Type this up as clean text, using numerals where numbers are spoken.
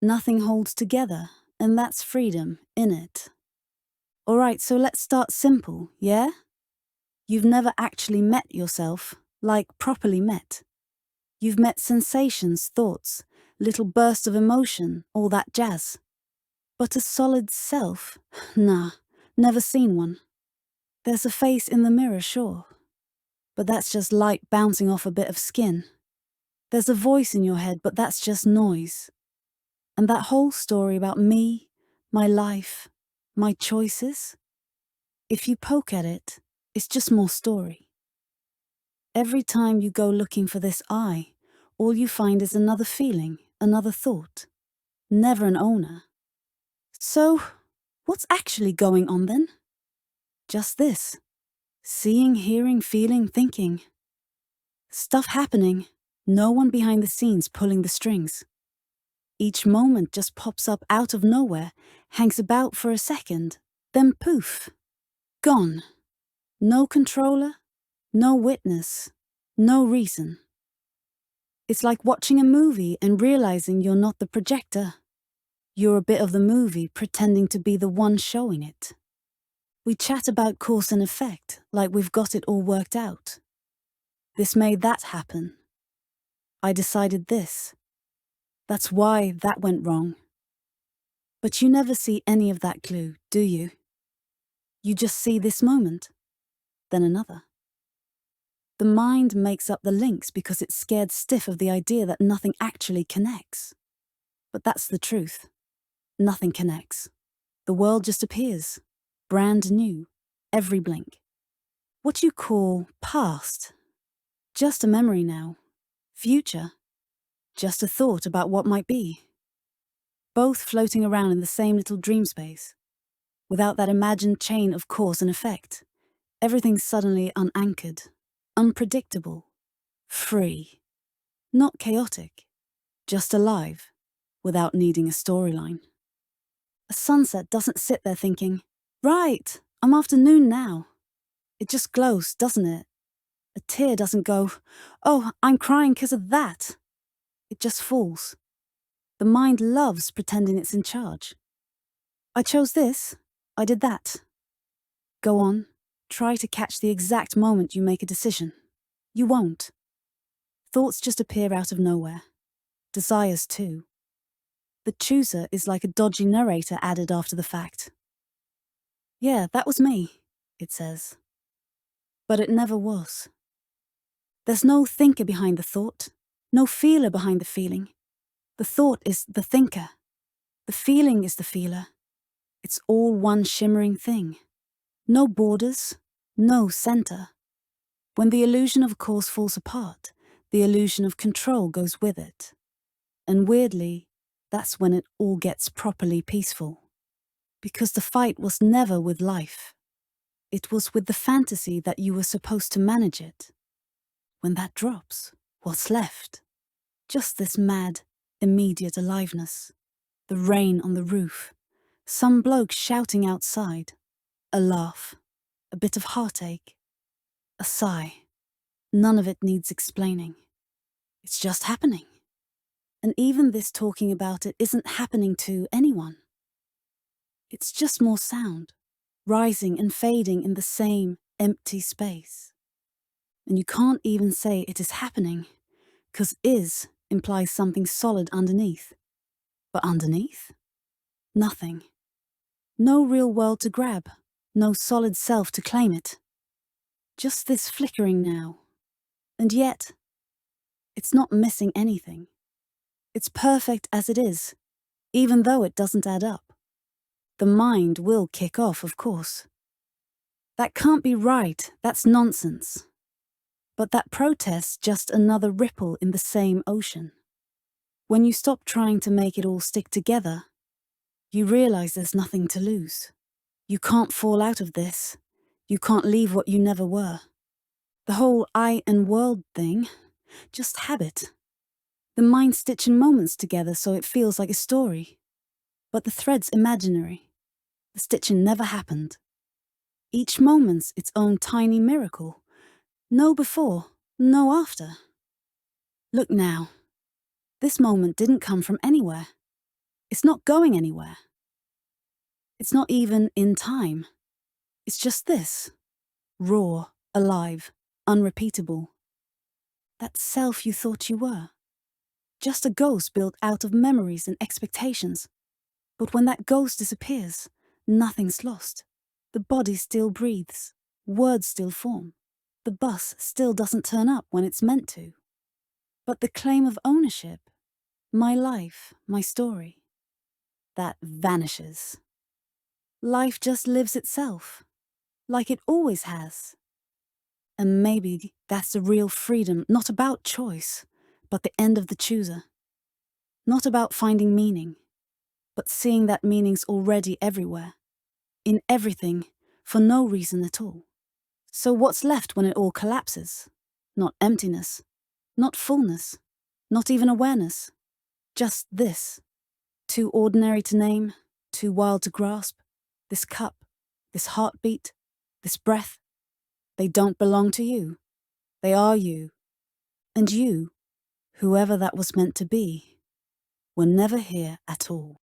Nothing holds together, and that's freedom in it. Alright, so let's start simple, yeah? You've never actually met yourself, like properly met. You've met sensations, thoughts, little bursts of emotion, all that jazz. But a solid self? Nah, never seen one. There's a face in the mirror, sure. But that's just light bouncing off a bit of skin. There's a voice in your head, but that's just noise. And that whole story about me, my life, my choices? If you poke at it, it's just more story. Every time you go looking for this I, all you find is another feeling, another thought. Never an owner. So, what's actually going on then? Just this. Seeing, hearing, feeling, thinking. Stuff happening, no one behind the scenes pulling the strings. Each moment just pops up out of nowhere, hangs about for a second, then poof. Gone. No controller, no witness, no reason. It's like watching a movie and realizing you're not the projector. You're a bit of the movie pretending to be the one showing it. We chat about cause and effect like we've got it all worked out. This made that happen. I decided this. That's why that went wrong. But you never see any of that clue, do you? You just see this moment, then another. The mind makes up the links because it's scared stiff of the idea that nothing actually connects. But that's the truth. Nothing connects. The world just appears, brand new, every blink. What you call past, just a memory now. Future, just a thought about what might be. Both floating around in the same little dream space. Without that imagined chain of cause and effect, everything's suddenly unanchored, unpredictable, free. Not chaotic, just alive, without needing a storyline. A sunset doesn't sit there thinking, right, I'm afternoon now. It just glows, doesn't it? A tear doesn't go, oh, I'm crying 'cause of that. It just falls. The mind loves pretending it's in charge. I chose this, I did that. Go on, try to catch the exact moment you make a decision. You won't. Thoughts just appear out of nowhere. Desires too. The chooser is like a dodgy narrator added after the fact. Yeah, that was me, it says. But it never was. There's no thinker behind the thought, no feeler behind the feeling. The thought is the thinker. The feeling is the feeler. It's all one shimmering thing. No borders, no center. When the illusion of cause falls apart, the illusion of control goes with it. And weirdly, that's when it all gets properly peaceful. Because the fight was never with life. It was with the fantasy that you were supposed to manage it. When that drops, what's left? Just this mad, immediate aliveness. The rain on the roof. Some bloke shouting outside. A laugh. A bit of heartache. A sigh. None of it needs explaining. It's just happening. And even this talking about it isn't happening to anyone. It's just more sound, rising and fading in the same empty space. And you can't even say it is happening, 'cause is implies something solid underneath. But underneath? Nothing. No real world to grab, no solid self to claim it. Just this flickering now. And yet, it's not missing anything. It's perfect as it is, even though it doesn't add up. The mind will kick off, of course. That can't be right, that's nonsense. But that protest's just another ripple in the same ocean. When you stop trying to make it all stick together, you realize there's nothing to lose. You can't fall out of this. You can't leave what you never were. The whole I and world thing, just habit. The mind stitching moments together so it feels like a story. But the thread's imaginary. The stitching never happened. Each moment's its own tiny miracle. No before, no after. Look now. This moment didn't come from anywhere. It's not going anywhere. It's not even in time. It's just this. Raw, alive, unrepeatable. That self you thought you were. Just a ghost built out of memories and expectations. But when that ghost disappears, nothing's lost. The body still breathes. Words still form. The bus still doesn't turn up when it's meant to. But the claim of ownership, my life, my story, that vanishes. Life just lives itself, like it always has. And maybe that's the real freedom, not about choice, but the end of the chooser. Not about finding meaning, but seeing that meaning's already everywhere, in everything, for no reason at all. So what's left when it all collapses? Not emptiness, not fullness, not even awareness. Just this. Too ordinary to name, too wild to grasp. This cup, this heartbeat, this breath. They don't belong to you. They are you. And you, whoever that was meant to be, were never here at all.